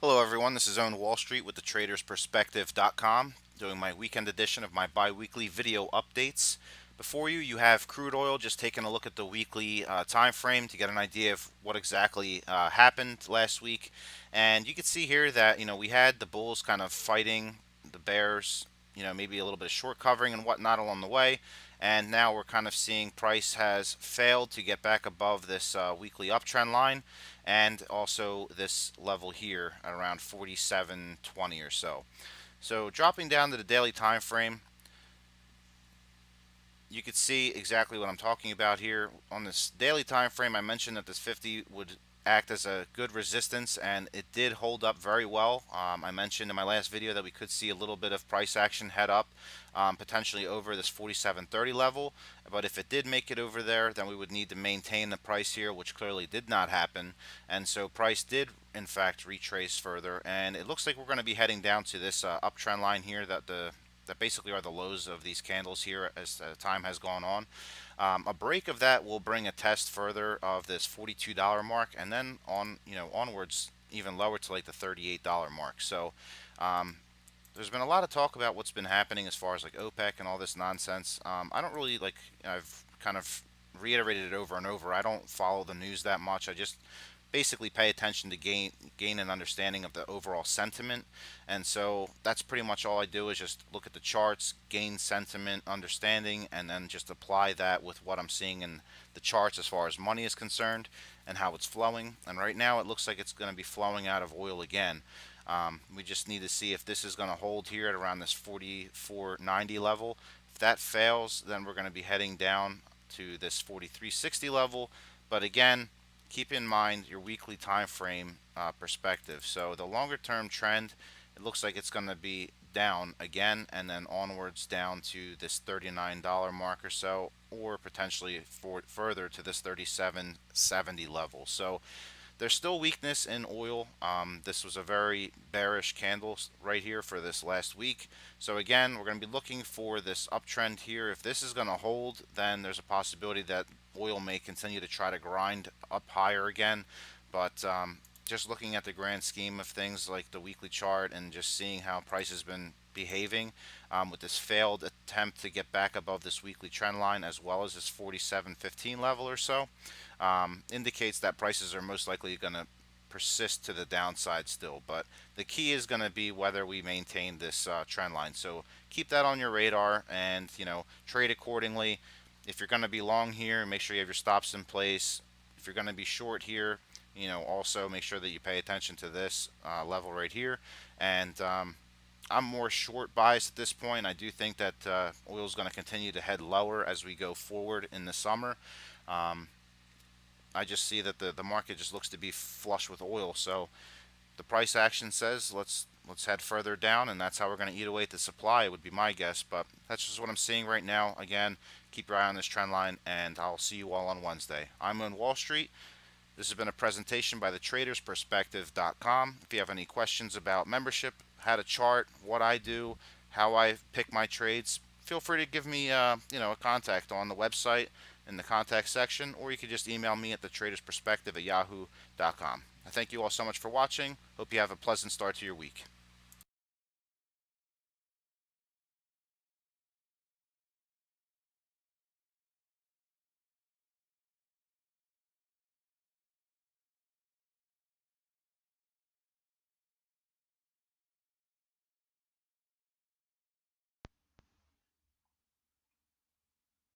Hello everyone, this is Own Wall Street with the TradersPerspective.com, doing my weekend edition of my bi-weekly video updates. Before you, you have crude oil, just taking a look at the weekly time frame to get an idea of what exactly happened last week. And you can see here that, we had the bulls kind of fighting the bears, maybe a little bit of short covering and whatnot along the way. And now we're kind of seeing price has failed to get back above this weekly uptrend line and also this level here at around 47.20 or so. So dropping down to the daily time frame, you could see exactly what I'm talking about here. On this daily time frame, I mentioned that this 50 would act as a good resistance, and it did hold up very well. I mentioned in my last video that we could see a little bit of price action head up, potentially over this 47.30 level. But if it did make it over there, then we would need to maintain the price here, which clearly did not happen. And so price did in fact retrace further, and it looks like we're going to be heading down to this uptrend line here that basically are the lows of these candles here as time has gone on. A break of that will bring a test further of this $42 mark, and then onwards even lower to like the $38 mark. So there's been a lot of talk about what's been happening as far as like OPEC and all this nonsense. I don't really like. I've kind of reiterated it over and over. I don't follow the news that much. I just basically pay attention to gain an understanding of the overall sentiment. And so that's pretty much all I do is just look at the charts, gain sentiment understanding, and then just apply that with what I'm seeing in the charts as far as money is concerned and how it's flowing. And right now it looks like it's going to be flowing out of oil again. We just need to see if this is going to hold here at around this 44.90 level. If that fails, then we're going to be heading down to this 43.60 level. But again, keep in mind your weekly time frame perspective. So the longer term trend, it looks like it's going to be down again and then onwards down to this $39 mark or so, or potentially further to this 37.70 level. So there's still weakness in oil. This was a very bearish candle right here for this last week. So again, we're going to be looking for this uptrend here. If this is going to hold, then there's a possibility that oil may continue to try to grind up higher again. But just looking at the grand scheme of things like the weekly chart and just seeing how price has been behaving with this failed attempt to get back above this weekly trend line as well as this 47.15 level or so, indicates that prices are most likely going to persist to the downside still. But the key is going to be whether we maintain this trend line. So keep that on your radar and trade accordingly. If you're going to be long here, make sure you have your stops in place. If you're going to be short here, also make sure that you pay attention to this level right here. And I'm more short biased at this point. I do think that oil is going to continue to head lower as we go forward in the summer. I just see that the market just looks to be flush with oil. So the price action says let's head further down, and that's how we're going to eat away at the supply, would be my guess. But that's just what I'm seeing right now. Again, keep your eye on this trend line, and I'll see you all on Wednesday. I'm on Wall Street. This has been a presentation by the TradersPerspective.com. If you have any questions about membership, how to chart, what I do, how I pick my trades, feel free to give me a contact on the website in the contact section, or you can just email me at thetradersperspective@yahoo.com. I thank you all so much for watching. Hope you have a pleasant start to your week.